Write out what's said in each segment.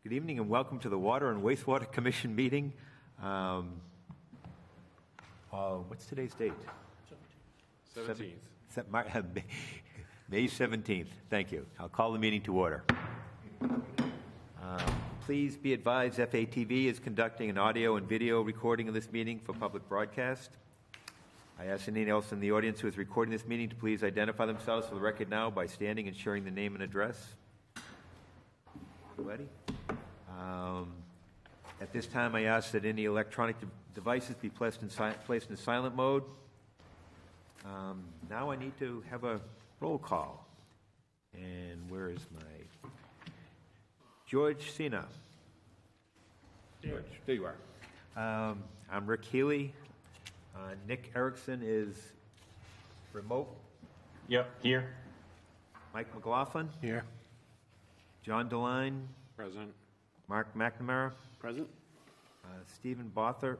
Good evening and welcome to the Water and Wastewater Commission meeting. What's today's date? 17th. May 17th. Thank you. I'll call the meeting to order. Please be advised FATV is conducting an audio and video recording of this meeting for public broadcast. I ask anyone else in the audience who is recording this meeting to please identify themselves for the record now by standing and sharing the name and address. Ready? At this time, I ask that any electronic devices be placed in silent mode. Now I need to have a roll call. And where is my... George Sena. George, there you are. I'm Rick Healy. Nick Erickson is remote. Yep, here. Mike McLaughlin. Here. John Deline. Present. Mark McNamara. Present. Stephen Bodurther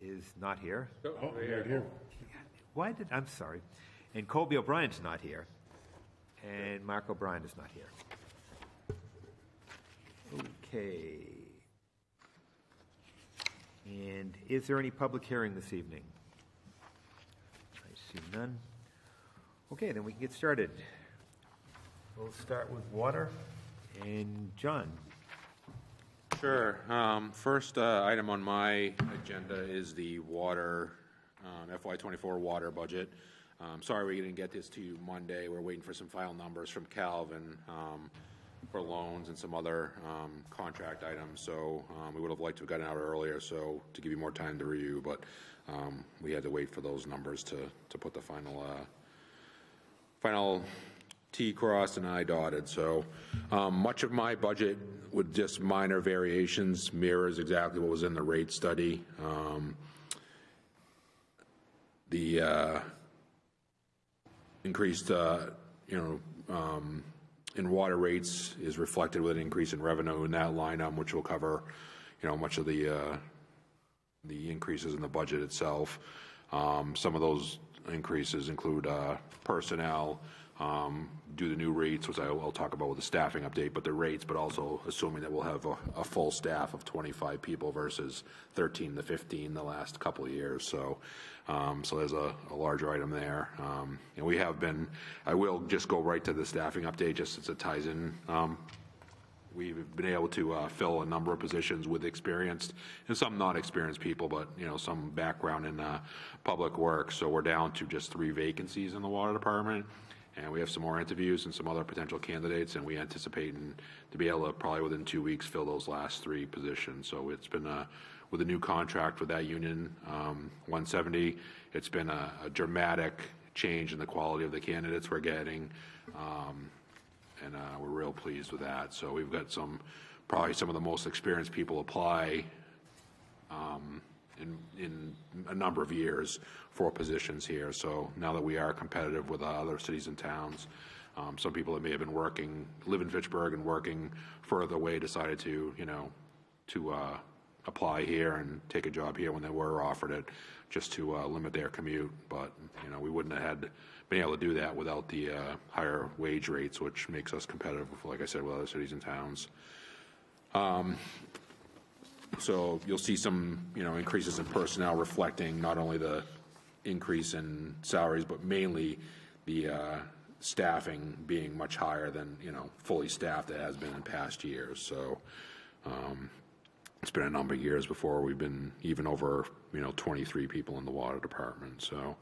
is not here. Oh, here. I'm sorry. And Colby O'Brien's not here. And Mark O'Brien is not here. Okay. And is there any public hearing this evening? I see none. Okay, then we can get started. We'll start with water. And John. Sure. First item on my agenda is the water, FY24 water budget. Sorry we didn't get this to you Monday. We're waiting for some final numbers from Calvin for loans and some other contract items. So we would have liked to have gotten out earlier so to give you more time to review, but we had to wait for those numbers to put the final T crossed and I dotted. So much of my budget with just minor variations mirrors exactly what was in the rate study. The increased, in water rates is reflected with an increase in revenue in that line item, which will cover, much of the increases in the budget itself. Some of those increases include personnel, do the new rates, which I'll talk about with the staffing update, but the rates, but also assuming that we'll have a full staff of 25 people versus 13 to 15 the last couple of years. So there's a larger item there. And we have been, I will just go right to the staffing update just as it ties in. We've been able to fill a number of positions with experienced and some not experienced people, but some background in public work. So we're down to just 3 vacancies in the water department. And we have some more interviews and some other potential candidates, and we anticipate to be able to probably within 2 weeks fill those last 3 positions. So it's been with a new contract with that union, 170. It's been a dramatic change in the quality of the candidates we're getting, and we're real pleased with that. So we've got probably some of the most experienced people apply in a number of years for positions here. So now that we are competitive with other cities and towns, some people that may have been live in Fitchburg and working further away decided to apply here and take a job here when they were offered it, just to limit their commute. But we wouldn't have been able to do that without the higher wage rates, which makes us competitive, like I said, with other cities and towns. So you'll see some, increases in personnel reflecting not only the increase in salaries, but mainly the staffing being much higher than, fully staffed it has been in past years. So it's been a number of years before we've been even over, 23 people in the water department. So,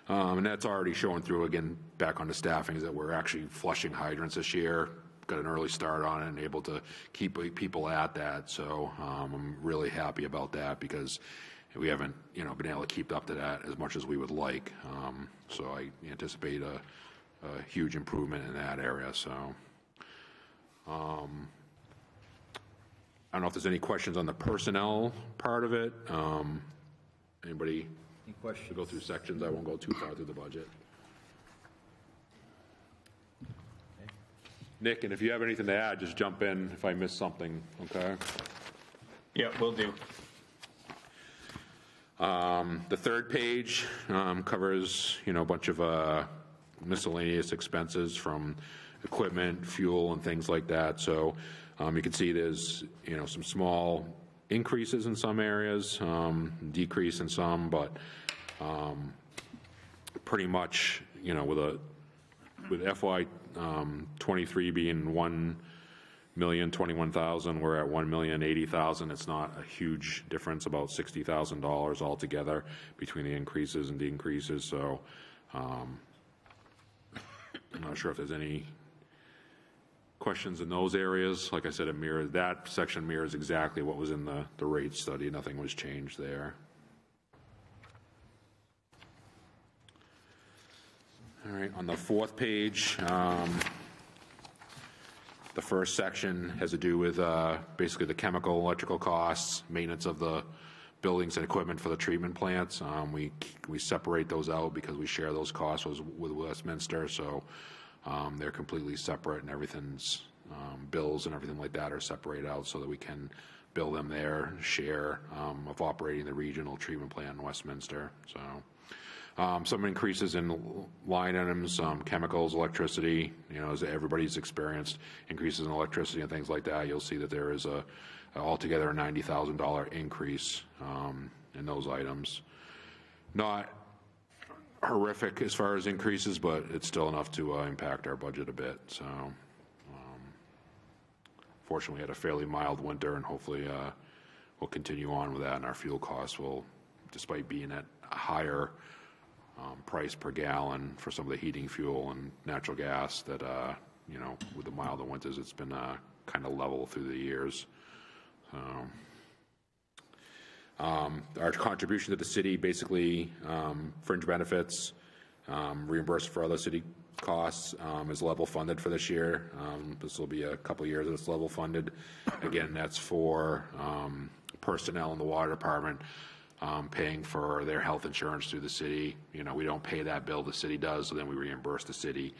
and that's already showing through again, back on the staffing, is that we're actually flushing hydrants this year. Got an early start on it and able to keep people at that. So I'm really happy about that because we haven't, been able to keep up to that as much as we would like. So I anticipate a huge improvement in that area. So I don't know if there's any questions on the personnel part of it. Anybody? Any questions? To go through sections. I won't go too far through the budget. Nick, and if you have anything to add, just jump in if I miss something, okay? Yeah, will do. The third page covers, a bunch of miscellaneous expenses from equipment, fuel, and things like that. So you can see there's, some small increases in some areas, decrease in some, but pretty much, with FY 23 being 1,021,000, we're at 1,080,000. It's not a huge difference, about $60,000 altogether between the increases and decreases. So I'm not sure if there's any questions in those areas. Like I said, that section mirrors exactly what was in the rate study. Nothing was changed there. All right, on the fourth page, the first section has to do with basically the chemical, electrical costs, maintenance of the buildings and equipment for the treatment plants. We separate those out because we share those costs with Westminster, so they're completely separate, and everything's bills and everything like that are separated out so that we can bill them their share of operating the regional treatment plant in Westminster. So. Some increases in line items, chemicals, electricity, as everybody's experienced increases in electricity and things like that. You'll see that there is altogether a $90,000 increase in those items. Not horrific as far as increases, but it's still enough to impact our budget a bit. So, fortunately, we had a fairly mild winter, and hopefully we'll continue on with that, and our fuel costs will, despite being at a higher price per gallon for some of the heating fuel and natural gas, that with the milder winters, it's been kind of level through the years. Our contribution to the city, basically fringe benefits, reimbursed for other city costs, is level funded for this year. This will be a couple years that it's level funded. Again, that's for personnel in the water department. Paying for their health insurance through the city. We don't pay that bill, the city does, so then we reimburse the city.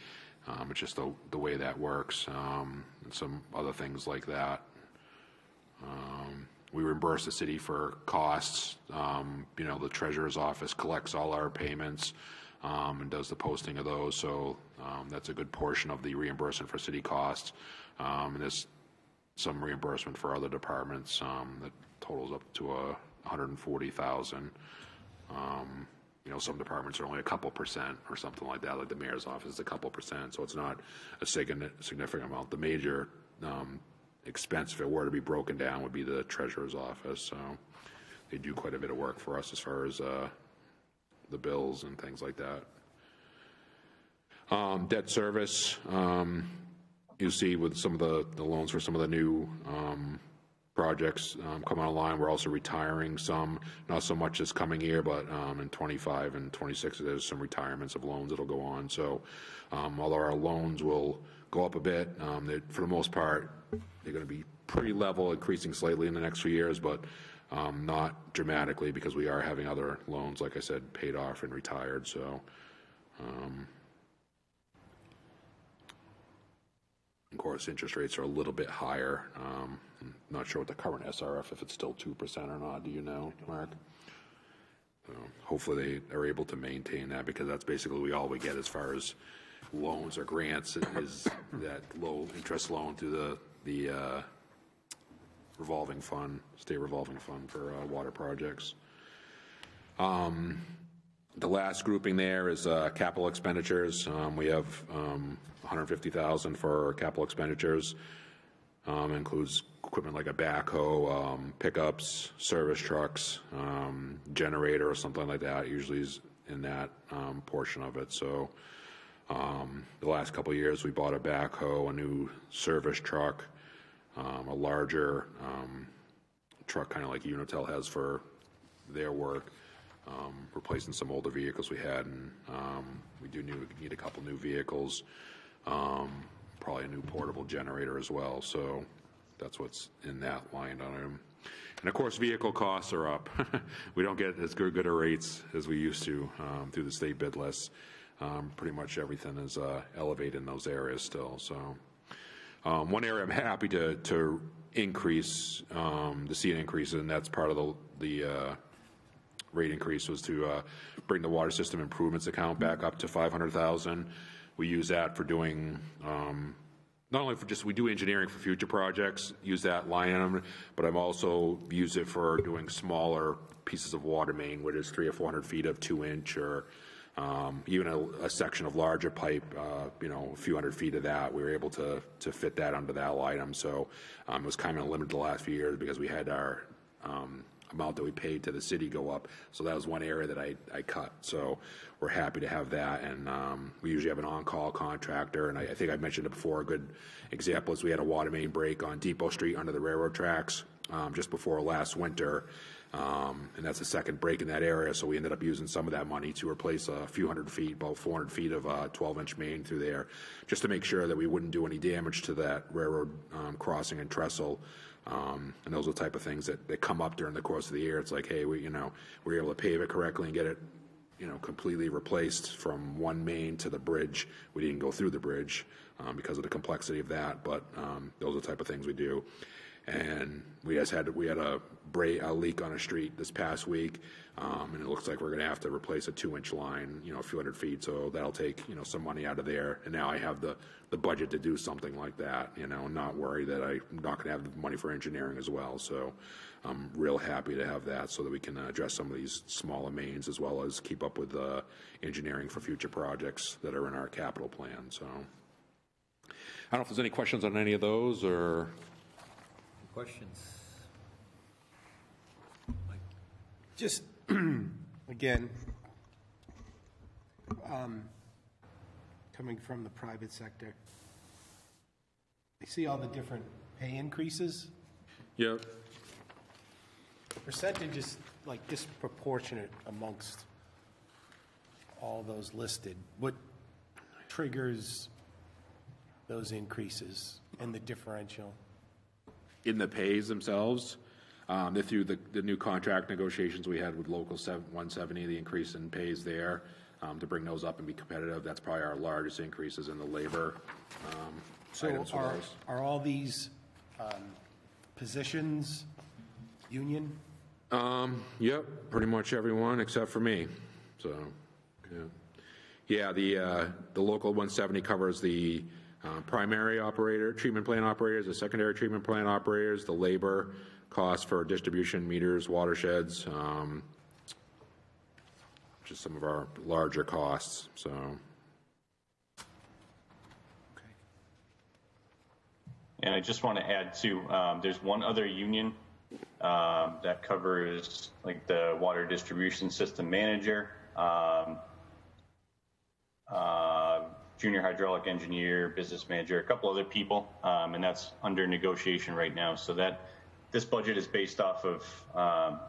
It's just the way that works, and some other things like that. We reimburse the city for costs. The treasurer's office collects all our payments and does the posting of those, so that's a good portion of the reimbursement for city costs. And there's some reimbursement for other departments that totals up to $140,000. Some departments are only a couple percent or something like that, like the mayor's office is a couple percent, so it's not a significant amount. The major expense, if it were to be broken down, would be the treasurer's office. So they do quite a bit of work for us as far as the bills and things like that. Debt service, you see with some of the loans for some of the new projects coming online. We're also retiring some, not so much this coming year, but in 25 and 26, there's some retirements of loans that'll go on. So although our loans will go up a bit, for the most part, they're going to be pretty level, increasing slightly in the next few years, but not dramatically, because we are having other loans, like I said, paid off and retired. So of course, interest rates are a little bit higher. I'm not sure what the current SRF, if it's still 2% or not. Do you know, Mark? Hopefully they are able to maintain that, because that's basically all we get as far as loans or grants is that low interest loan through the revolving fund, state revolving fund for water projects. The last grouping there is capital expenditures. We have $150,000 for capital expenditures. Includes equipment like a backhoe, pickups, service trucks, generator or something like that. Usually is in that portion of it. So the last couple of years we bought a backhoe, a new service truck, a larger truck, kind of like Unitil has for their work. Replacing some older vehicles we had, and we need a couple new vehicles, probably a new portable generator as well. So that's what's in that line item. And of course, vehicle costs are up. We don't get as good a rates as we used to through the state bid lists. Pretty much everything is elevated in those areas still. So one area I'm happy to increase, to see an increase, and that's part of the rate increase, was to bring the water system improvements account back up to $500,000. we use that for doing, not only for just, we do engineering for future projects, use that line item, but I've also used it for doing smaller pieces of water main, where there's 300 or 400 feet of 2-inch, or even a section of larger pipe, you know, a few hundred feet of that. We were able to fit that under that item. So it was kind of limited the last few years because we had our amount that we paid to the city go up. So that was one area that I cut. So we're happy to have that. And we usually have an on-call contractor. And I think I mentioned it before. A good example is we had a water main break on Depot Street under the railroad tracks just before last winter. And that's the second break in that area. So we ended up using some of that money to replace a few hundred feet, about 400 feet of 12-inch main through there, just to make sure that we wouldn't do any damage to that railroad crossing and trestle. And those are the type of things that come up during the course of the year. It's like, hey, we were able to pave it correctly and get it, completely replaced from one main to the bridge. We didn't go through the bridge because of the complexity of that, but those are the type of things we do. And we had a leak on a street this past week, and it looks like we're going to have to replace a 2-inch line, a few hundred feet. So that'll take some money out of there. And now I have the budget to do something like that. Not worry that I'm not going to have the money for engineering as well. So I'm real happy to have that so that we can address some of these smaller mains as well as keep up with engineering for future projects that are in our capital plan. So I don't know if there's any questions on any of those or. Questions? Just, again, coming from the private sector, I see all the different pay increases. Yep. The percentage is like disproportionate amongst all those listed. What triggers those increases and the differential? In the pays themselves, through the new contract negotiations we had with Local 170, the increase in pays there, to bring those up and be competitive. That's probably our largest increases in the labor items for those. Are all these positions union? Yep, pretty much everyone except for me. So, yeah, the Local 170 covers the primary operator, treatment plant operators, the secondary treatment plant operators, the labor costs for distribution meters, watersheds, just some of our larger costs. So, And I just want to add too, there's one other union that covers like the water distribution system manager, junior hydraulic engineer, business manager, a couple other people, and that's under negotiation right now. So that this budget is based off of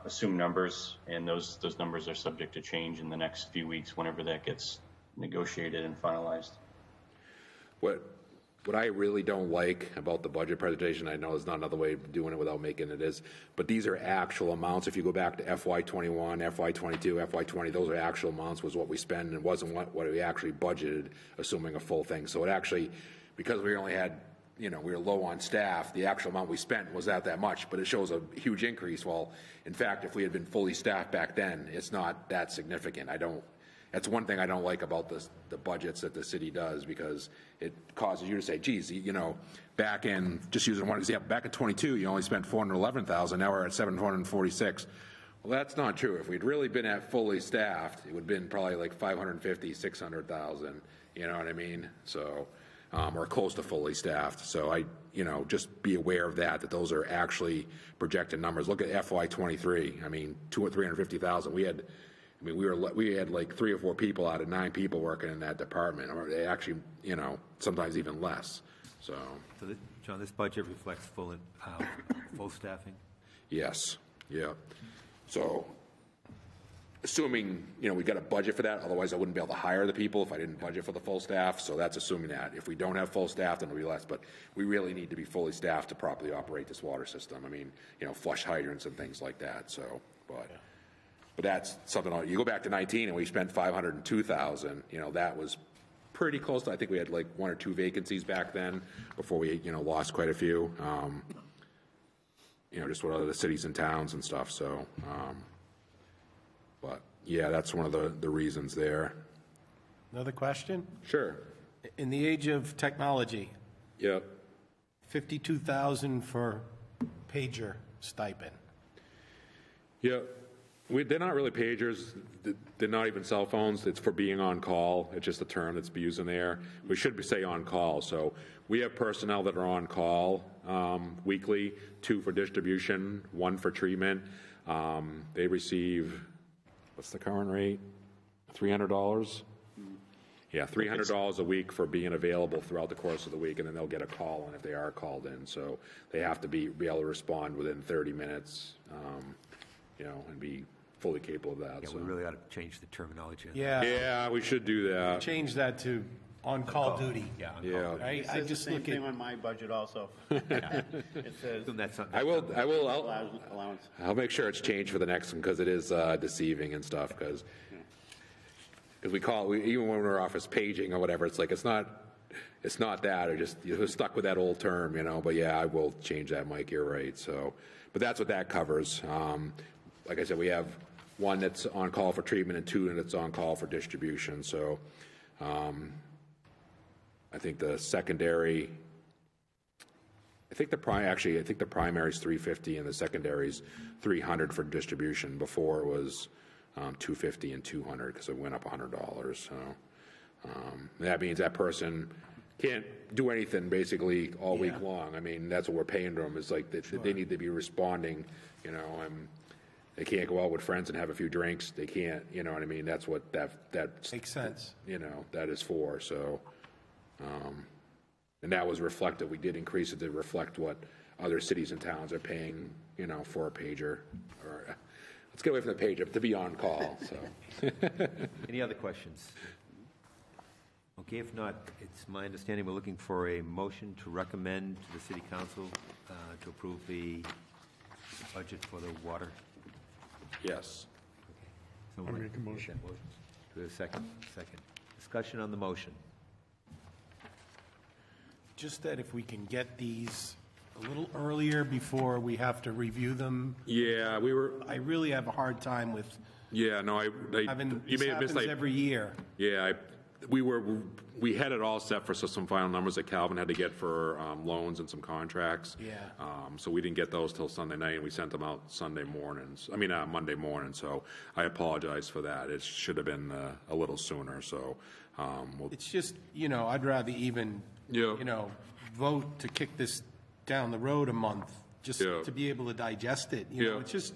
assumed numbers, and those numbers are subject to change in the next few weeks whenever that gets negotiated and finalized. What I really don't like about the budget presentation, I know there's not another way of doing it without making it is, but these are actual amounts. If you go back to FY21, FY22, FY20, those are actual amounts was what we spend, and it wasn't what we actually budgeted, assuming a full thing. So it actually, because we only had, we were low on staff, the actual amount we spent was not that much, but it shows a huge increase. Well, in fact, if we had been fully staffed back then, it's not that significant. That's one thing I don't like about the budgets that the city does, because it causes you to say, geez, back in, just using one example, back in 22, you only spent $411,000, now we're at $746. Well, that's not true. If we'd really been at fully staffed, it would have been probably like $550,000, $600,000, you know what I mean? So, or close to fully staffed. So just be aware of that those are actually projected numbers. Look at FY23. I mean, $200,000 or $350,000. We had like 3 or 4 people out of 9 people working in that department, or they actually, sometimes even less. So, John, this budget reflects full staffing? Yes. Yeah. So, assuming, we got a budget for that, otherwise I wouldn't be able to hire the people if I didn't budget for the full staff. So that's assuming that. If we don't have full staff, then it'll be less. But we really need to be fully staffed to properly operate this water system. I mean, flush hydrants and things like that. So, But that's something, you go back to 19 and we spent $502,000, that was pretty close to, I think we had like 1 or 2 vacancies back then before we, lost quite a few, just with other cities and towns and stuff. So, but yeah, that's one of the reasons there. Another question? Sure. In the age of technology, Yep. 52,000 for pager stipend. Yeah, they're not really pagers. They're not even cell phones. It's for being on call. It's just a term that's used in there. We should say on call. So we have personnel that are on call weekly, 2 for distribution, 1 for treatment. They receive, what's the current rate? $300? Yeah, $300 a week for being available throughout the course of the week, and then they'll get a call in if they are called in. So they have to be able to respond within 30 minutes, and be fully capable of that. Yeah, so. we really ought to change the terminology. Yeah. Yeah, we should do that. Change that to on-call duty. Yeah. Yeah. I just Same look thing at, on my budget also. It says Assume that's something. allowance. I'll make sure it's changed for the next one because it is deceiving and stuff. Because we call it, even when we're office paging or whatever, it's like it's not that, or just you're stuck with that old term, But yeah, I will change that, Mike. You're right. So, but that's what that covers. Like I said, we have 1 that's on call for treatment and 2 that's on call for distribution. So, I think the secondary. I think the primary is 350 and the secondary is 300 for distribution. Before it was 250 and 200 because it went up $100. So that means that person can't do anything basically all week long. I mean, that's what we're paying them. Is like they need to be responding. They can't go out with friends and have a few drinks. They can't. You know what I mean? That's what that makes sense. That is for. So, and that was reflected. We did increase it to reflect what other cities and towns are paying. For a pager. Or let's get away from the pager, but to be on call. So. Any other questions? Okay, if not, it's my understanding we're looking for a motion to recommend to the City Council to approve the budget for the water. Yes. So I make a motion. Do we have a second? Second. Discussion on the motion. Just that if we can get these a little earlier before we have to review them. Yeah, we were. I really have a hard time with Yeah, no, having, you this may have missed happens every year. Yeah, we had it all set for some final numbers that Calvin had to get for loans and some contracts. Yeah. So we didn't get those till Sunday night, and we sent them out Monday morning. So I apologize for that. It should have been a little sooner. So It's just, I'd rather even, vote to kick this down the road a month, just to be able to digest it. It's just,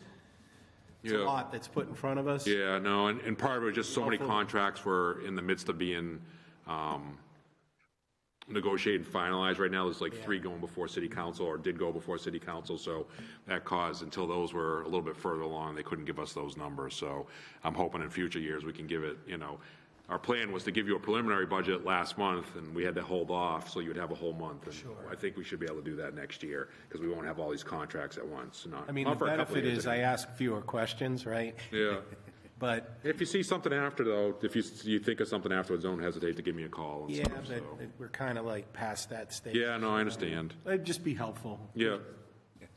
it's a lot that's put in front of us. Yeah, no, and part of it was just so many contracts were in the midst of being negotiated and finalized. Right now, there's like 3 going before City Council or did go before City Council, so that caused, until those were a little bit further along, they couldn't give us those numbers. So I'm hoping in future years we can give it, our plan was to give you a preliminary budget last month, and we had to hold off, so you would have a whole month. And I think we should be able to do that next year, because we won't have all these contracts at once. I mean, the benefit is I ask fewer questions, right? Yeah. But if you see something after, though, if you think of something afterwards, don't hesitate to give me a call. And yeah, stuff, but so. we're kind of like past that stage. Yeah, no, I understand. It'd just be helpful. Yeah.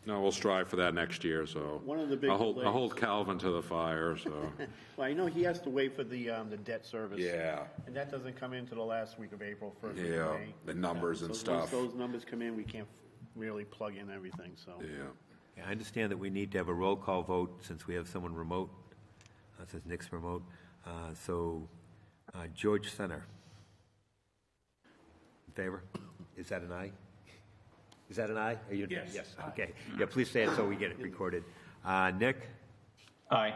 No, we'll strive for that next year, so. One of the big I'll delays- hold Calvin to the fire, so. Well, I know he has to wait for the debt service. Yeah. And that doesn't come into the last week of April, first week of Yeah, May. the numbers and So stuff. Once those numbers come in, we can't really plug in everything, so. Yeah. Yeah, I understand that we need to have a roll call vote since we have someone remote, since Nick's remote. George Center. In favor? Is that an aye? Is that an aye? Are you? Yes. Yes, okay. Yeah, please say it so we get it recorded. Nick? Aye.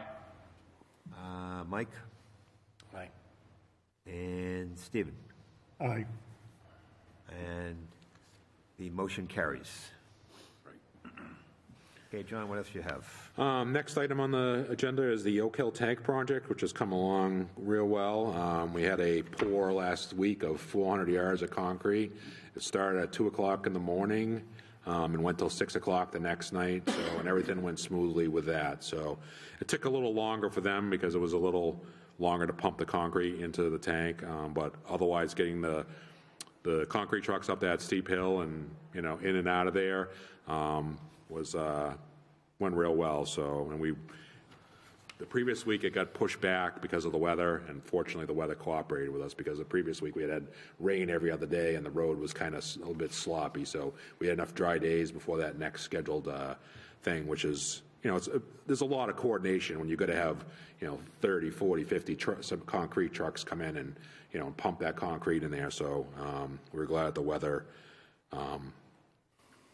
Mike? Right. And Stephen? Aye. And the motion carries. Okay, John, what else do you have? Next item on the agenda is the Oak Hill Tank Project, which has come along real well. We had a pour last week of 400 yards of concrete. It started at 2 o'clock in the morning and went till 6 o'clock the next night, and everything went smoothly with that. So it took a little longer for them because it was a little longer to pump the concrete into the tank, but otherwise getting the concrete trucks up that steep hill and, in and out of there went real well. So, and The previous week it got pushed back because of the weather, and fortunately the weather cooperated with us, because the previous week we had rain every other day and the road was kind of a little bit sloppy, so we had enough dry days before that next scheduled thing, which is, there's a lot of coordination when you got to have 30, 40, 50 some concrete trucks come in and and pump that concrete in there. So we're glad that the weather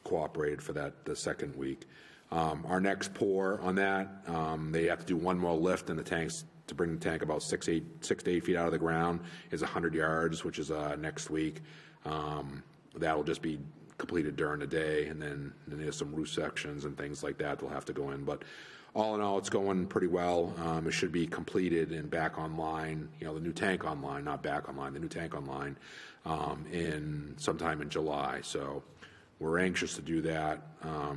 cooperated for that the second week. Our next pour on that, they have to do one more lift in the tanks to bring the tank about 6 to 8 feet out of the ground, is 100 yards, which is next week. That'll just be completed during the day, and then there's some roof sections and things like that they'll have to go in. But all in all, it's going pretty well. It should be completed and back online, the new tank online, not back online, the new tank online, in sometime in July. So we're anxious to do that,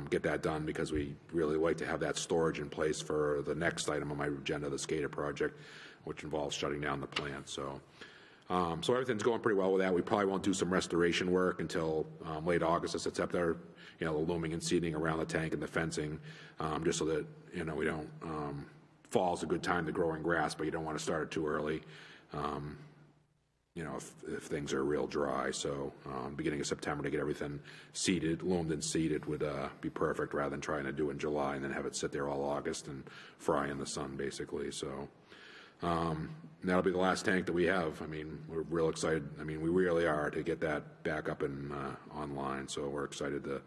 get that done, because we really like to have that storage in place for the next item on my agenda, the SCADA project, which involves shutting down the plant. So everything's going pretty well with that. We probably won't do some restoration work until late August or September, the looming and seeding around the tank and the fencing, just so that, we don't, fall's a good time to grow in grass, but you don't want to start it too early, if things are real dry. So beginning of September to get everything seeded, loomed and seeded would be perfect, rather than trying to do it in July and then have it sit there all August and fry in the sun, basically. So that'll be the last tank that we have. I mean, we're real excited. I mean, we really are, to get that back up and online. So we're excited to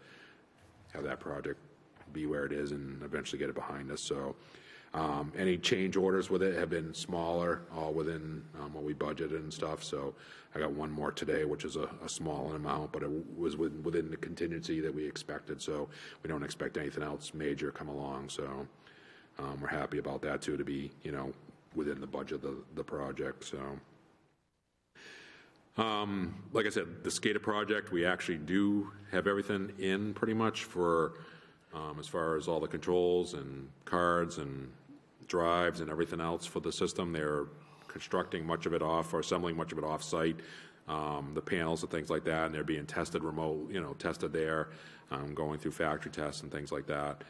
have that project be where it is and eventually get it behind us. So any change orders with it have been smaller, all within what we budgeted and stuff. So I got one more today, which is a small amount, but it was within the contingency that we expected. So we don't expect anything else major come along. So we're happy about that too, to be, within the budget of the project. So like I said, the SCADA project, we actually do have everything in pretty much for as far as all the controls and cards and drives and everything else for the system. They're constructing much of it off, or assembling much of it off site, the panels and things like that, and they're being tested remote, tested there, going through factory tests and things like that,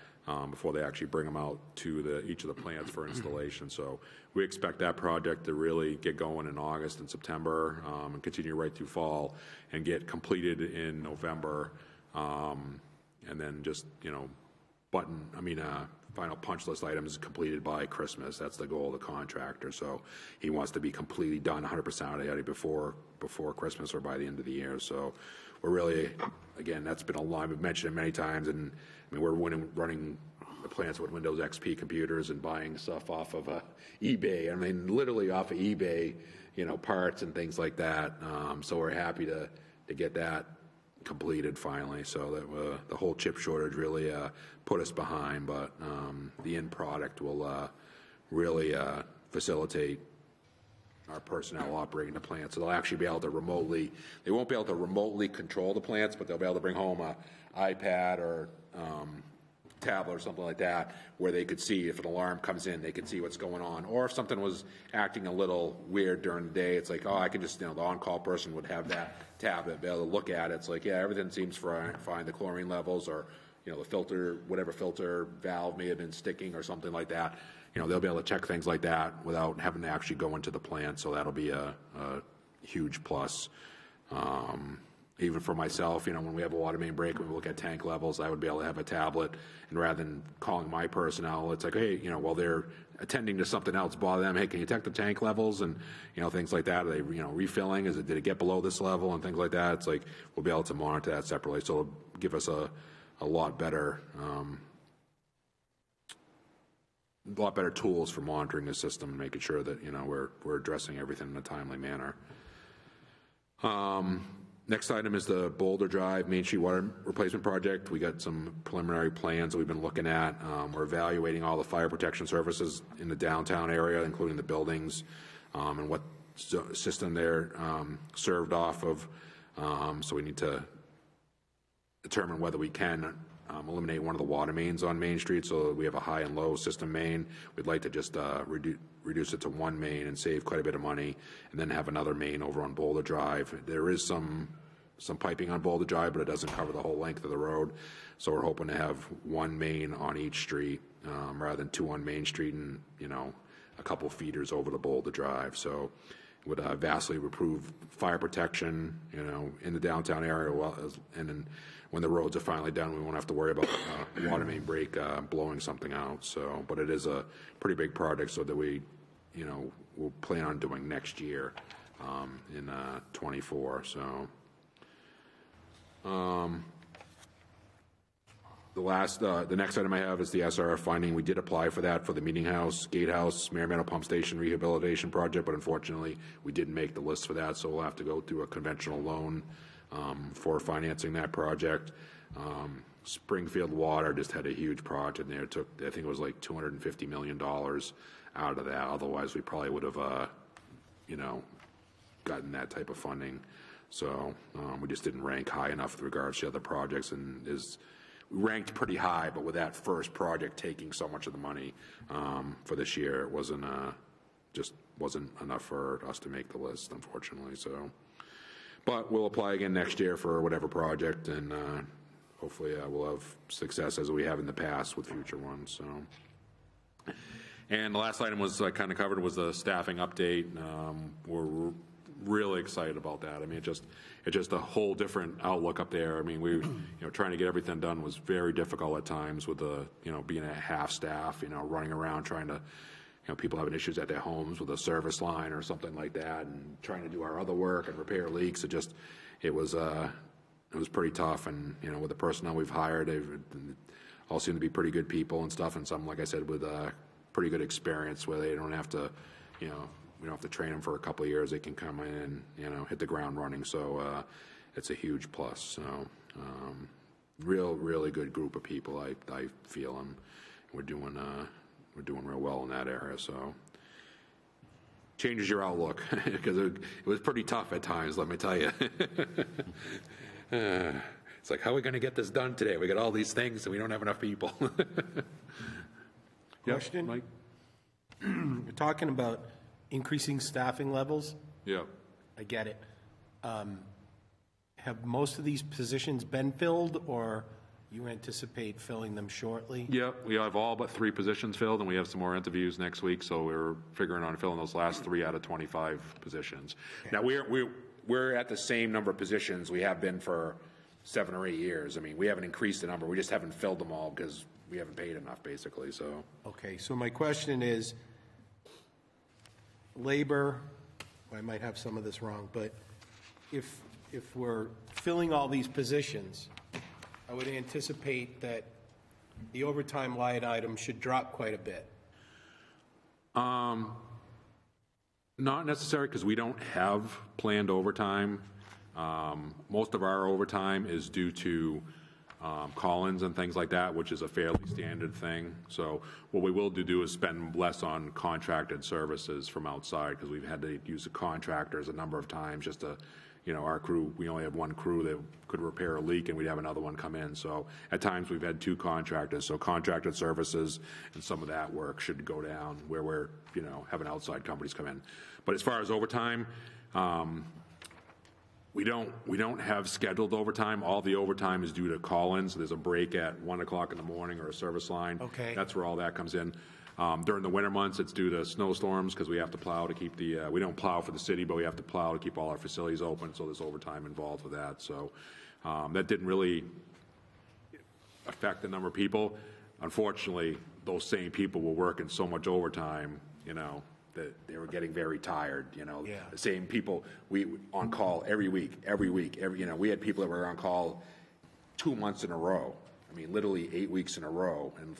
before they actually bring them out to each of the plants for installation. So we expect that project to really get going in August and September, and continue right through fall and get completed in November, and then just, final punch list items completed by Christmas. That's the goal of the contractor. So he wants to be completely done 100% already before Christmas or by the end of the year. So we're really, again, that's been a line, we've mentioned it many times, and we're running the plants with Windows XP computers and buying stuff off of eBay. Literally off of eBay, parts and things like that. So we're happy to get that completed finally, so that the whole chip shortage really put us behind, but the end product will really facilitate our personnel operating the plant. So they'll actually be able to they won't be able to remotely control the plants, but they'll be able to bring home a iPad or tablet or something like that, where they could see if an alarm comes in, they could see what's going on. Or if something was acting a little weird during the day, it's like, I can just, the on-call person would have that tablet, be able to look at it. It's like, yeah, everything seems fine. The chlorine levels, or, the filter, whatever filter valve may have been sticking or something like that. They'll be able to check things like that without having to actually go into the plant. So that'll be a huge plus. Even for myself, when we have a water main break, when we look at tank levels, I would be able to have a tablet, and rather than calling my personnel, it's like, hey, while they're attending to something else, bother them, hey, can you check the tank levels, and things like that. Are they refilling? Did it get below this level, and things like that? It's like we'll be able to monitor that separately, so it'll give us a lot better tools for monitoring the system and making sure that we're addressing everything in a timely manner. Next item is the Boulder Drive Main Street Water Replacement Project. We got some preliminary plans that we've been looking at. We're evaluating all the fire protection services in the downtown area, including the buildings, and what system they're served off of. So we need to determine whether we can eliminate one of the water mains on Main Street, so we have a high and low system main. We'd like to just reduce it to one main and save quite a bit of money, and then have another main over on Boulder Drive. There is some some piping on Boulder Drive, but it doesn't cover the whole length of the road. So we're hoping to have one main on each street rather than two on Main Street and, you know, a couple feeders over the Boulder Drive. So it would vastly improve fire protection, you know, in the downtown area. And then when the roads are finally done, we won't have to worry about water main break blowing something out. So, but it is a pretty big project, so that we, you know, we'll plan on doing next year in 24. So. The next item I have is the SRF funding. We did apply for that for the Meeting House, Gatehouse, Mare Meadow Pump Station Rehabilitation Project, but unfortunately we didn't make the list for that, so we'll have to go through a conventional loan for financing that project. Springfield Water just had a huge project in there. It took, I think it was like $250 million out of that. Otherwise, we probably would have, you know, gotten that type of funding. So we just didn't rank high enough with regards to other projects, and we ranked pretty high, but with that first project taking so much of the money for this year, it wasn't just wasn't enough for us to make the list, unfortunately. So, but we'll apply again next year for whatever project, and hopefully we'll have success as we have in the past with future ones. So, and the last item was I kind of covered was the staffing update. We're really excited about that. I mean, it's just a whole different outlook up there. I mean, we, you know, trying to get everything done was very difficult at times with the, you know, being at half staff, you know, running around trying to, you know, people having issues at their homes with a service line or something like that, and trying to do our other work and repair leaks. It was pretty tough. And, you know, with the personnel we've hired, they all seem to be pretty good people and stuff. And some, like I said, with pretty good experience where they don't have to, you know, we don't have to train them for a couple of years. They can come in and, you know, hit the ground running. So it's a huge plus. So really good group of people. I feel, and we're doing real well in that area. So changes your outlook because it was pretty tough at times. Let me tell you. It's like, how are we going to get this done today? We got all these things and we don't have enough people. Question, Mike? You're talking about increasing staffing levels. Yeah. I get it. Have most of these positions been filled, or you anticipate filling them shortly? Yeah, we have all but 3 positions filled, and we have some more interviews next week, so we're figuring on filling those last 3 out of 25 positions. Okay. Now, we're at the same number of positions we have been for 7 or 8 years. I mean, we haven't increased the number. We just haven't filled them all because we haven't paid enough, basically. So. Okay, so my question is, labor, I might have some of this wrong, but if we're filling all these positions, I would anticipate that the overtime line item should drop quite a bit. Not necessary, because we don't have planned overtime. Most of our overtime is due to call-ins and things like that, which is a fairly standard thing. So what we will do is spend less on contracted services from outside, because we've had to use the contractors a number of times just to, you know, our crew, we only have one crew that could repair a leak and we'd have another one come in. So at times we've had 2 contractors. So contracted services and some of that work should go down where we're, you know, having outside companies come in. But as far as overtime, we don't have scheduled overtime. All the overtime is due to call-ins. There's a break at 1 o'clock in the morning or a service line. Okay. That's where all that comes in. During the winter months, it's due to snowstorms, because we have to plow to keep the, we don't plow for the city, but we have to plow to keep all our facilities open, so there's overtime involved with that. So that didn't really affect the number of people. Unfortunately, those same people were working so much overtime, you know, that they were getting very tired, you know. Yeah. The same people, we on call every week, you know, we had people that were on call 2 months in a row. I mean, literally 8 weeks in a row, and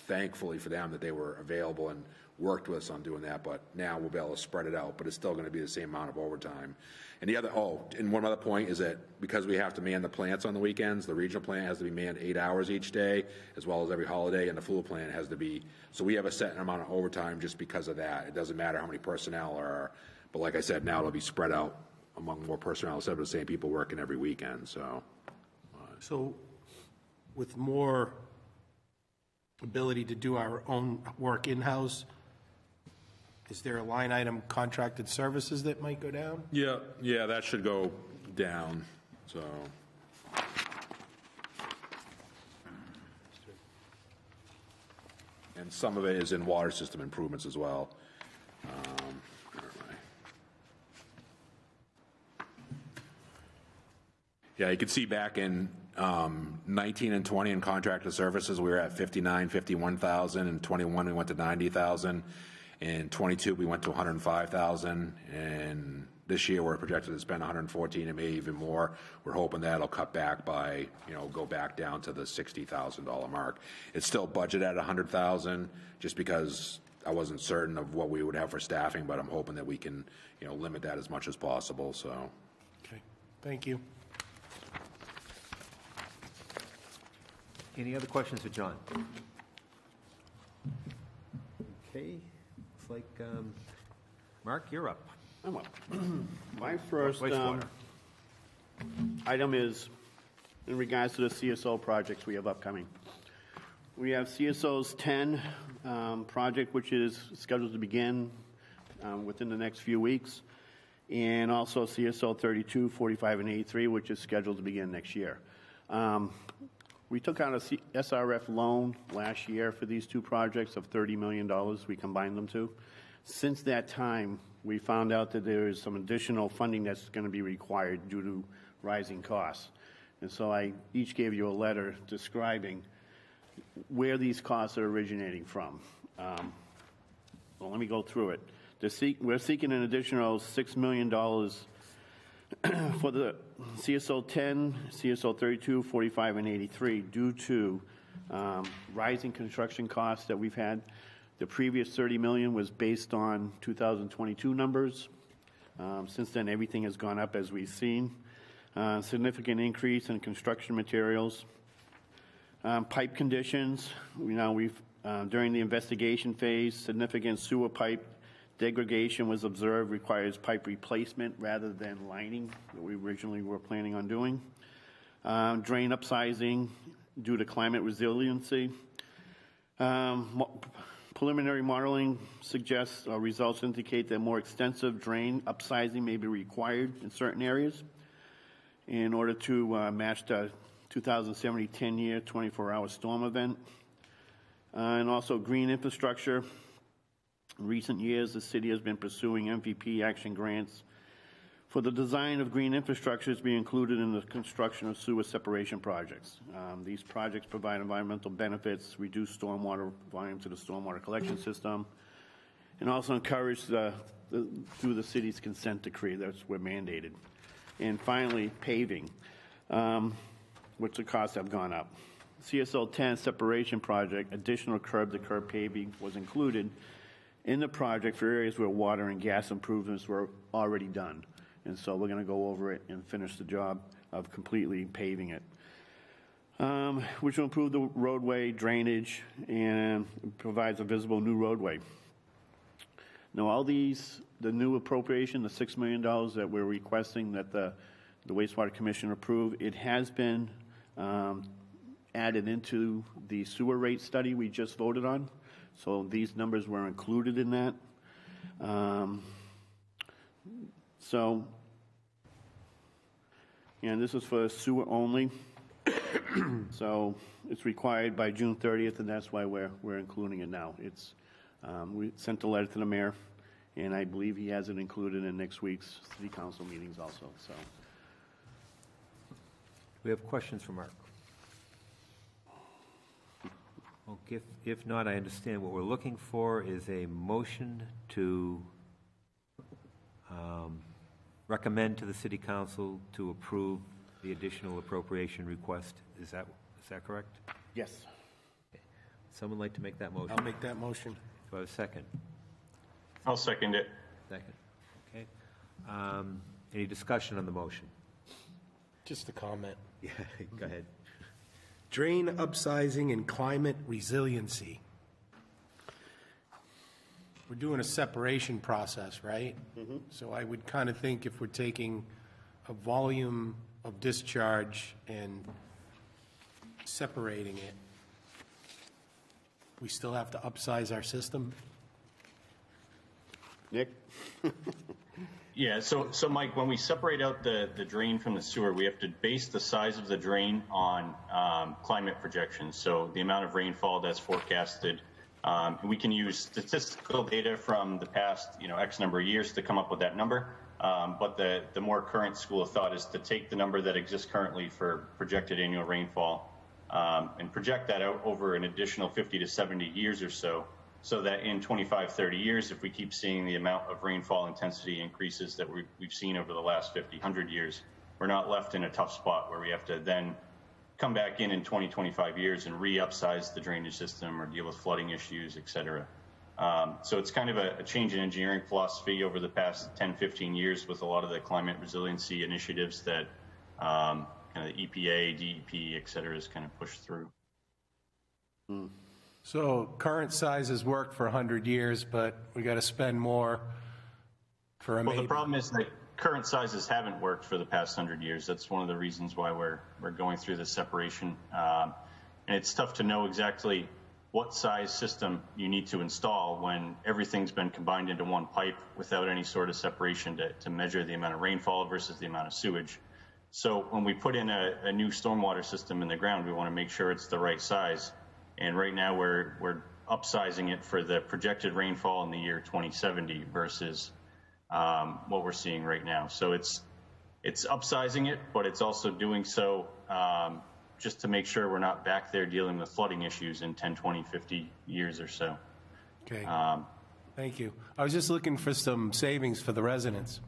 thankfully for them that they were available and worked with us on doing that. But now we'll be able to spread it out, but it's still going to be the same amount of overtime. And and one other point is that because we have to man the plants on the weekends, the regional plant has to be manned 8 hours each day, as well as every holiday, and the fluid plant has to be. So we have a set amount of overtime just because of that. It doesn't matter how many personnel are, but like I said, now it'll be spread out among more personnel instead of the same people working every weekend. So with more ability to do our own work in-house, is there a line item contracted services that might go down? Yeah, that should go down. So. And some of it is in water system improvements as well. Where am I? Yeah, you can see back in 19 and 20 in contracted services, we were at 59, 51,000. In 21, we went to 90,000. In 22, we went to 105,000. And this year, we're projected to spend 114 and maybe even more. We're hoping that'll cut back by, go back down to the $60,000 mark. It's still budgeted at 100,000, just because I wasn't certain of what we would have for staffing, but I'm hoping that we can, limit that as much as possible. So. Okay, thank you. Any other questions for John? Okay, looks like, Mark, you're up. I'm up. My first Wastewater. item is in regards to the CSO projects we have upcoming. We have CSO's 10 project, which is scheduled to begin within the next few weeks, and also CSO 32, 45, and 83, which is scheduled to begin next year. We took out a SRF loan last year for these two projects of $30 million. We combined them to. Since that time, we found out that there is some additional funding that's going to be required due to rising costs. And so I each gave you a letter describing where these costs are originating from. Well, let me go through it. We're seeking an additional $6 million for the CSO 10, CSO 32, 45, and 83 due to rising construction costs that we've had. The previous $30 million was based on 2022 numbers. Since then, everything has gone up, as we've seen. Significant increase in construction materials. Pipe conditions. During the investigation phase, significant sewer pipe degradation was observed, requires pipe replacement rather than lining that we originally were planning on doing. Drain upsizing due to climate resiliency. Preliminary modeling suggests results indicate that more extensive drain upsizing may be required in certain areas in order to match the 2070 10-year 24-hour storm event. And also green infrastructure. In recent years, the city has been pursuing MVP action grants for the design of green infrastructure to be included in the construction of sewer separation projects. These projects provide environmental benefits, reduce stormwater volume to the stormwater collection system, and also encourage through the city's consent decree that's we're mandated. And finally, paving, which the costs have gone up. CSO 10 separation project, additional curb-to-curb paving was included in the project for areas where water and gas improvements were already done. And so we're going to go over it and finish the job of completely paving it, which will improve the roadway drainage and provides a visible new roadway. Now, all these, the new appropriation, the $6 million that we're requesting that the Wastewater Commission approve, it has been added into the sewer rate study we just voted on. So these numbers were included in that. And this is for sewer only. So it's required by June 30th, and that's why we're including it now. It's we sent a letter to the mayor, and I believe he has it included in next week's city council meetings also. So We have questions for Mark. Okay, if not, I understand what we're looking for is a motion to recommend to the city council to approve the additional appropriation request. Is that correct? yes. Someone like to make that motion? I'll make that motion. Do I have a second? I'll second it. Second. Okay. Any discussion on the motion? Just a comment. Yeah, go ahead. Drain upsizing and climate resiliency. We're doing a separation process, right? Mm-hmm. So I would kind of think if we're taking a volume of discharge and separating it, we still have to upsize our system? Nick? Yeah, so Mike, when we separate out the drain from the sewer, we have to base the size of the drain on climate projections. So the amount of rainfall that's forecasted. We can use statistical data from the past, X number of years to come up with that number. But the more current school of thought is to take the number that exists currently for projected annual rainfall and project that out over an additional 50 to 70 years or so that in 25, 30 years, if we keep seeing the amount of rainfall intensity increases that we've seen over the last 50, 100 years, we're not left in a tough spot where we have to then come back in 20, 25 years and re-upsize the drainage system or deal with flooding issues, et cetera. So it's kind of a change in engineering philosophy over the past 10, 15 years with a lot of the climate resiliency initiatives that kind of the EPA, DEP, et cetera, has kind of pushed through. So current sizes work for 100 years, but we got to spend more for a Well, the problem is that current sizes haven't worked for the past 100 years. That's one of the reasons why we're going through this separation. And it's tough to know exactly what size system you need to install when everything's been combined into one pipe without any sort of separation to measure the amount of rainfall versus the amount of sewage. So when we put in a new stormwater system in the ground, we want to make sure it's the right size. And right now we're upsizing it for the projected rainfall in the year 2070 versus what we're seeing right now. So it's upsizing it, but it's also doing so just to make sure we're not back there dealing with flooding issues in 10, 20, 50 years or so. Okay. Thank you. I was just looking for some savings for the residents.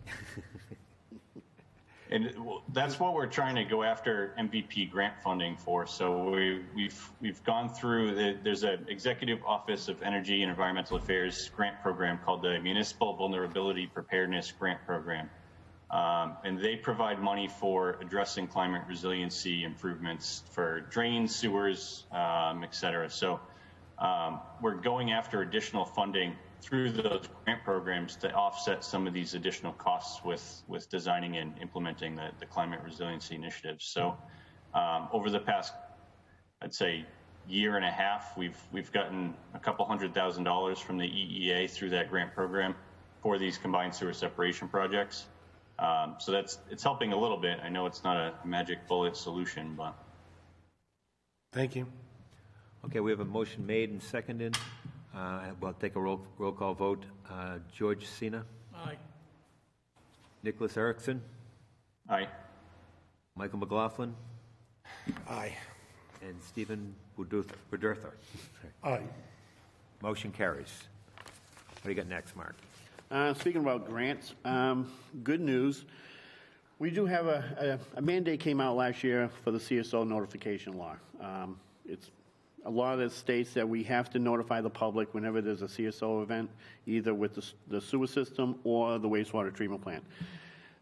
And that's what we're trying to go after MVP grant funding for. So we've gone through, there's an Executive Office of Energy and Environmental Affairs grant program called the Municipal Vulnerability Preparedness Grant Program. And they provide money for addressing climate resiliency improvements for drains, sewers, et cetera. So we're going after additional funding through those grant programs to offset some of these additional costs with designing and implementing the climate resiliency initiatives. So over the past, I'd say, year and a half, we've gotten a couple $100,000 from the EEA through that grant program for these combined sewer separation projects. So it's helping a little bit. I know it's not a magic bullet solution, but. Thank you. Okay, we have a motion made and seconded. We'll take a roll call vote. George Sina? Aye. Nicholas Erickson? Aye. Michael McLaughlin? Aye. And Stephen Budurtha? Aye. Motion carries. What do you got next, Mark? Speaking about grants, good news. We do have a mandate came out last year for the CSO notification law. It's a law that states that we have to notify the public whenever there's a CSO event, either with the sewer system or the wastewater treatment plant.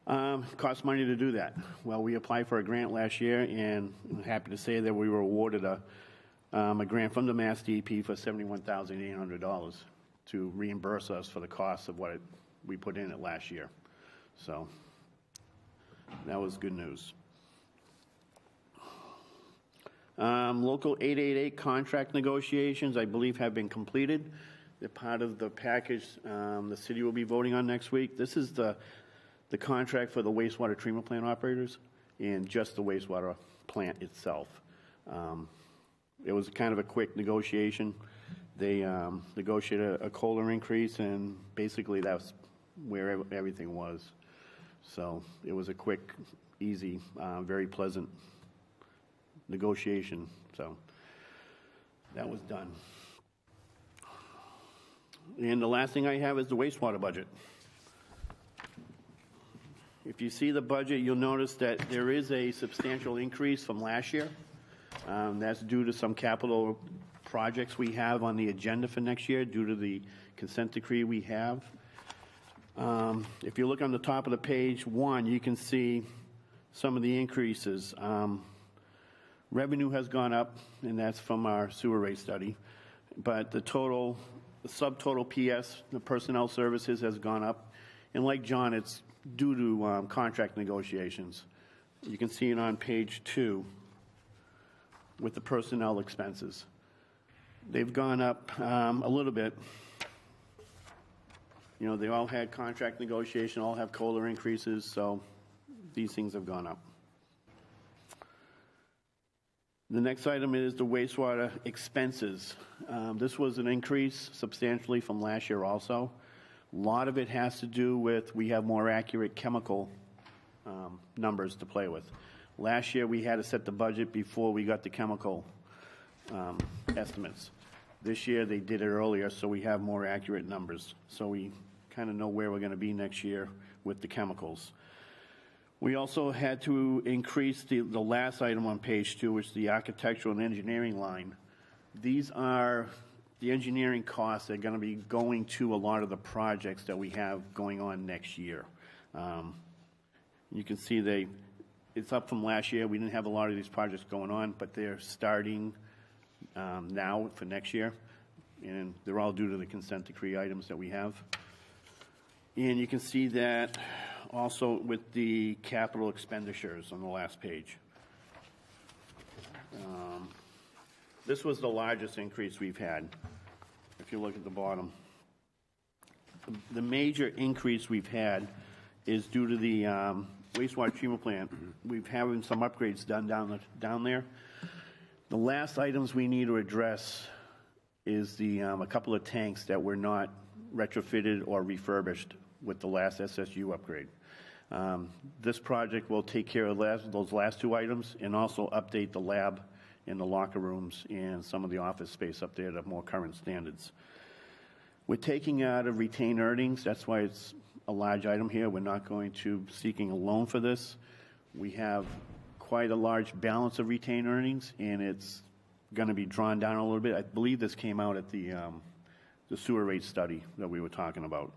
It costs money to do that. Well, we applied for a grant last year, and I'm happy to say that we were awarded a grant from the Mass DEP for $71,800 to reimburse us for the cost of what we put in it last year. So that was good news. Local 888 contract negotiations, I believe, have been completed. They're part of the package the city will be voting on next week. This is the contract for the wastewater treatment plant operators and just the wastewater plant itself. It was kind of a quick negotiation. They negotiated a COLA increase, and basically that's where everything was. So it was a quick, easy, very pleasant negotiation. So that was done. And the last thing I have is the wastewater budget. If you see the budget, you'll notice that there is a substantial increase from last year. That's due to some capital projects we have on the agenda for next year due to the consent decree we have. If you look on the top of the page 1, you can see some of the increases. Revenue has gone up, and that's from our sewer rate study. But the subtotal PS, the personnel services, has gone up. And like John, it's due to contract negotiations. You can see it on page 2 with the personnel expenses. They've gone up a little bit. You know, they all had contract negotiation, all have COLA increases, so these things have gone up. The next item is the wastewater expenses. This was an increase substantially from last year also. A lot of it has to do with we have more accurate chemical numbers to play with. Last year, we had to set the budget before we got the chemical estimates. This year, they did it earlier, so we have more accurate numbers. So we kind of know where we're going to be next year with the chemicals. We also had to increase the last item on page 2, which is the architectural and engineering line. These are the engineering costs that are going to be going to a lot of the projects that we have going on next year. You can see it's up from last year. We didn't have a lot of these projects going on, but they're starting now for next year, and they're all due to the consent decree items that we have. And you can see that also with the capital expenditures on the last page. This was the largest increase we've had, if you look at the bottom. The major increase we've had is due to the wastewater treatment plant. We've having some upgrades done down there. The last items we need to address is a couple of tanks that were not retrofitted or refurbished with the last SSU upgrade. This project will take care of those last 2 items and also update the lab and the locker rooms and some of the office space up there to more current standards. We're taking out of retained earnings. That's why it's a large item here. We're not going to seeking a loan for this. We have quite a large balance of retained earnings, and it's going to be drawn down a little bit. I believe this came out at the sewer rate study that we were talking about.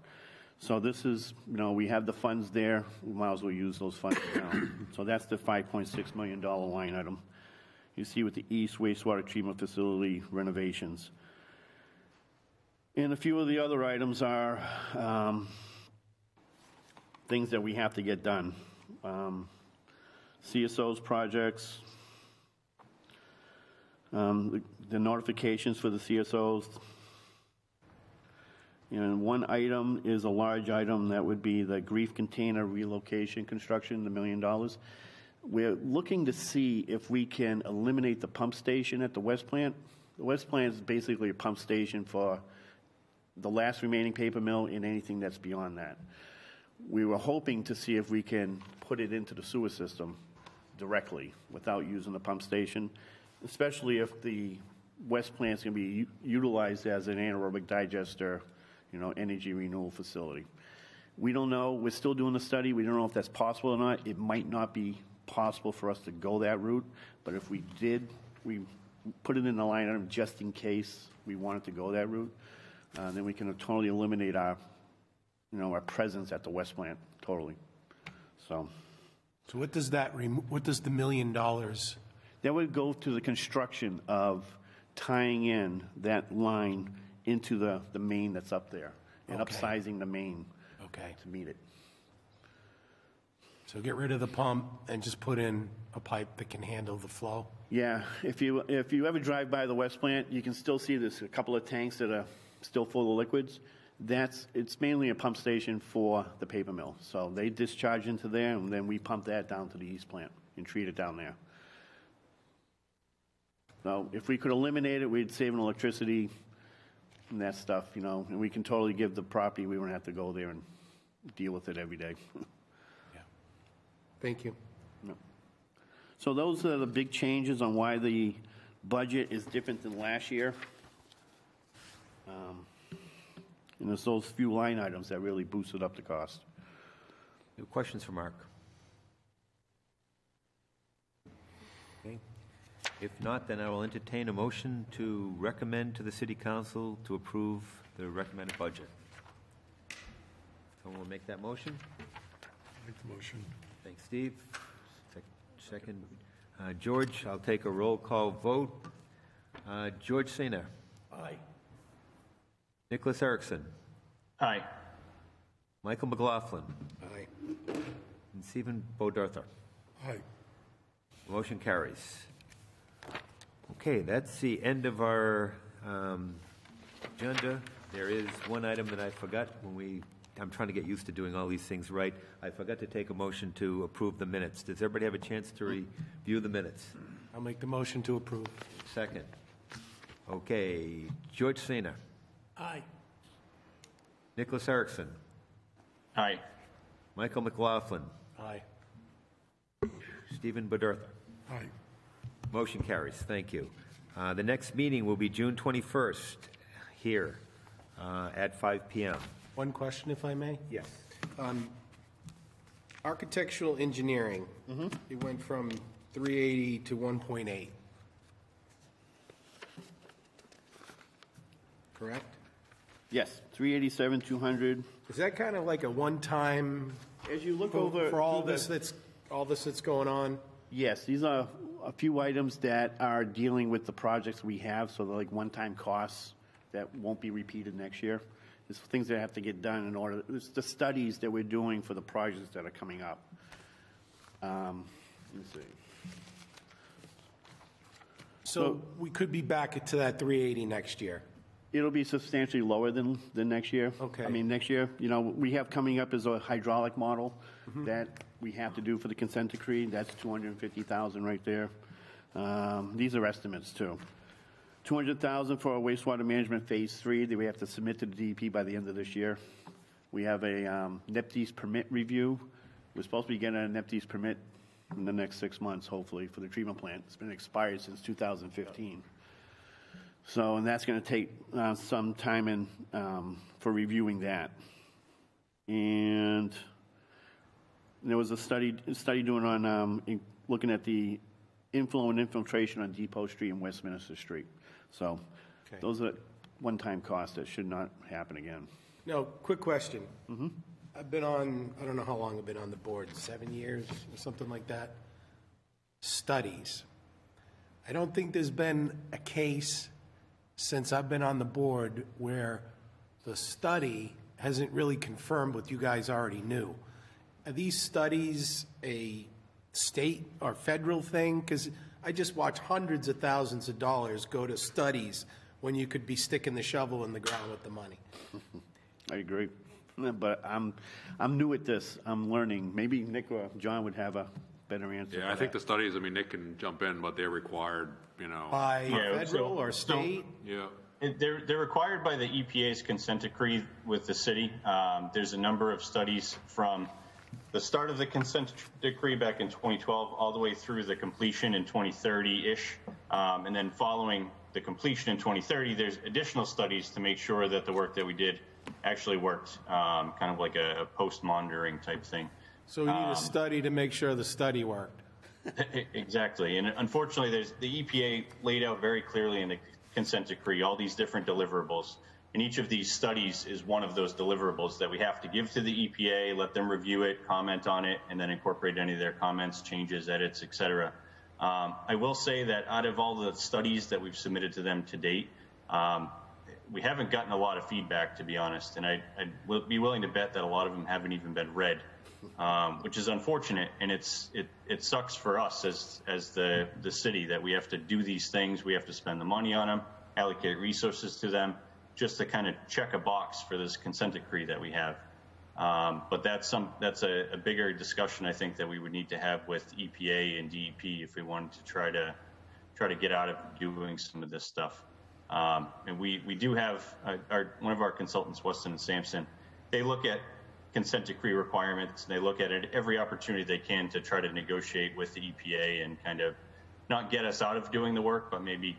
So this is, we have the funds there. We might as well use those funds now. So that's the $5.6 million line item. You see with the East Wastewater Treatment Facility renovations. And a few of the other items are things that we have to get done. CSO's projects, the notifications for the CSOs. And one item is a large item that would be the grief container relocation construction, the $1 million. We're looking to see if we can eliminate the pump station at the West Plant. The West Plant is basically a pump station for the last remaining paper mill and anything that's beyond that. We were hoping to see if we can put it into the sewer system directly without using the pump station, especially if the West Plant's going to be utilized as an anaerobic digester, energy renewal facility. We don't know. We're still doing the study. We don't know if that's possible or not. It might not be possible for us to go that route, but if we did, we put it in the line item just in case we wanted to go that route. Then we can totally eliminate our presence at the West Plant totally. So what does what does the $1 million? That would go to the construction of tying in that line into the main that's up there and upsizing the main to meet it. So get rid of the pump and just put in a pipe that can handle the flow? Yeah. If you ever drive by the West Plant, you can still see there's a couple of tanks that are still full of liquids. It's mainly a pump station for the paper mill. So they discharge into there, and then we pump that down to the East Plant and treat it down there. So if we could eliminate it, we'd save an electricity and that stuff, and we can totally give the property. We wouldn't have to go there and deal with it every day. Yeah. Thank you. No. So those are the big changes on why the budget is different than last year. And it's those few line items that really boosted up the cost. Any questions for Mark? Okay. If not, then I will entertain a motion to recommend to the City Council to approve the recommended budget. Someone will make that motion? Make the motion. Thanks, Steve. Second, George. I'll take a roll call vote. George Sena. Aye. Nicholas Erickson. Aye. Michael McLaughlin. Aye. And Stephen Bodartha. Aye. Motion carries. Okay, that's the end of our agenda. There is one item that I forgot I'm trying to get used to doing all these things right. I forgot to take a motion to approve the minutes. Does everybody have a chance to review the minutes? I'll make the motion to approve. Second. Okay, George Cena. Aye. Nicholas Erickson. Aye. Michael McLaughlin. Aye. Stephen Bedurtha. Aye. Motion carries. Thank you. The next meeting will be June 21st here at 5 p.m. One question, if I may? Yes. Architectural engineering, it went from 380 to 1.8. Correct? Yes, 387, 200. Is that kind of like a one-time As you look for over all through this that's going on? Yes, these are a few items that are dealing with the projects we have, so they're like one-time costs that won't be repeated next year. It's things that have to get done in order, it's the studies that we're doing for the projects that are coming up. Let me see. So we could be back to that 380 next year. It'll be substantially lower than next year. Okay. I mean, next year, we have coming up is a hydraulic model that we have to do for the consent decree. That's $250,000 right there. These are estimates too. $200,000 for our wastewater management phase 3 that we have to submit to the DEP by the end of this year. We have a NEPDES permit review. We're supposed to be getting a NEPDES permit in the next 6 months, hopefully, for the treatment plant. It's been expired since 2015. So, and that's going to take some time in for reviewing that. And there was a study doing on looking at the inflow and infiltration on Depot Street and Westminster Street. So, Okay. those are one-time costs that should not happen again. No, quick question. I've been on, I don't know how long I've been on the board, 7 years or something like that. Studies. I don't think there's been a case since I've been on the board where the study hasn't really confirmed what you guys already knew. Are these studies a state or federal thing? Because I just watch hundreds of thousands of dollars go to studies when you could be sticking the shovel in the ground with the money. I agree. But I'm new at this. I'm learning. Maybe Nick or John would have a better answer. Yeah, I think the studies, I mean, Nick can jump in, but they're required, By Yeah, federal or state? Yeah. They're required by the EPA's consent decree with the city. There's a number of studies from the start of the consent decree back in 2012 all the way through the completion in 2030-ish. And then following the completion in 2030, there's additional studies to make sure that the work that we did actually worked, kind of like a post-monitoring type thing. So we need a study to make sure the study worked. Exactly. And unfortunately, the EPA laid out very clearly in the consent decree all these different deliverables. And each of these studies is one of those deliverables that we have to give to the EPA, let them review it, comment on it, and then incorporate any of their comments, changes, edits, et cetera. I will say that out of all the studies that we've submitted to them to date, we haven't gotten a lot of feedback, to be honest. And I'd be willing to bet that a lot of them haven't even been read, which is unfortunate. And it sucks for us as the city that we have to do these things. We have to spend the money on them, allocate resources to them, just to kind of check a box for this consent decree that we have. But that's a bigger discussion, I think, that we would need to have with EPA and DEP if we wanted to try to get out of doing some of this stuff. And we do have one of our consultants, Weston and Sampson. They look at consent decree requirements, and they look at it every opportunity they can to try to negotiate with the EPA and kind of not get us out of doing the work, but maybe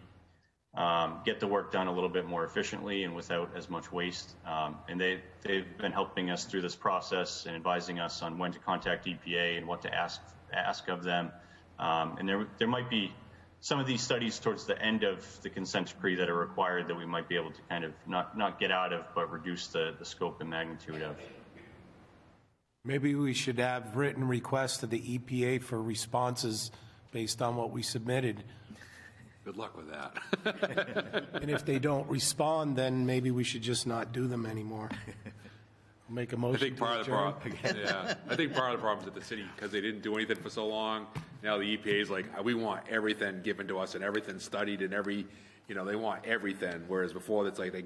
get the work done a little bit more efficiently and without as much waste. And they've been helping us through this process and advising us on when to contact EPA and what to ask of them. And there might be some of these studies towards the end of the consent decree that are required that we might be able to kind of not get out of, but reduce the scope and magnitude of. Maybe we should have written requests to the EPA for responses based on what we submitted. Good luck with that. And if they don't respond, then maybe we should just not do them anymore. Make a motion. I think part of the problem, I think part of the problem is that the city, because they didn't do anything for so long, now the EPA is like, we want everything given to us and everything studied and they want everything. Whereas before, it's like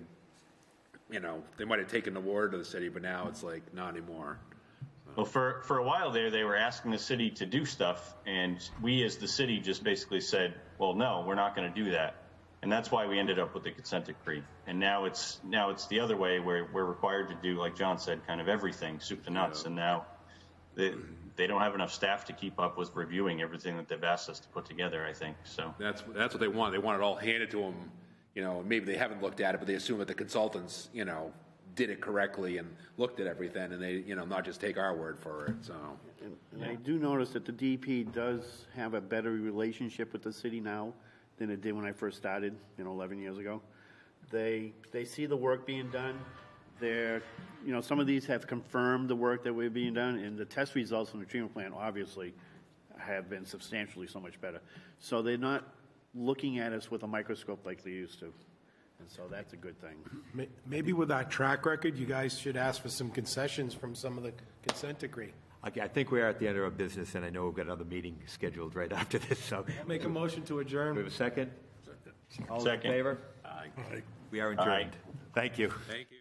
they might have taken the water to the city, but now it's like, not anymore. Well, for a while there, they were asking the city to do stuff, and we as the city just basically said, well, no, we're not going to do that. And that's why we ended up with the consent decree. And now it's the other way, where we're required to do, like John said, kind of everything, soup to nuts. And now they don't have enough staff to keep up with reviewing everything that they've asked us to put together, I think. So That's what they want. They want it all handed to them. Maybe they haven't looked at it, but they assume that the consultants, did it correctly and looked at everything, and they, not just take our word for it. So, and I do notice that the DP does have a better relationship with the city now than it did when I first started, 11 years ago. They see the work being done. They're, some of these have confirmed the work that we're being done, and the test results from the treatment plant obviously have been substantially so much better. So they're not looking at us with a microscope like they used to. And so that's a good thing. Maybe with our track record, you guys should ask for some concessions from some of the consent decree. Okay, I think we are at the end of our business, and I know we've got another meeting scheduled right after this, so. Make a motion to adjourn. We have a second? All in Second. favor? Aye. We are adjourned. Thank you. thank you.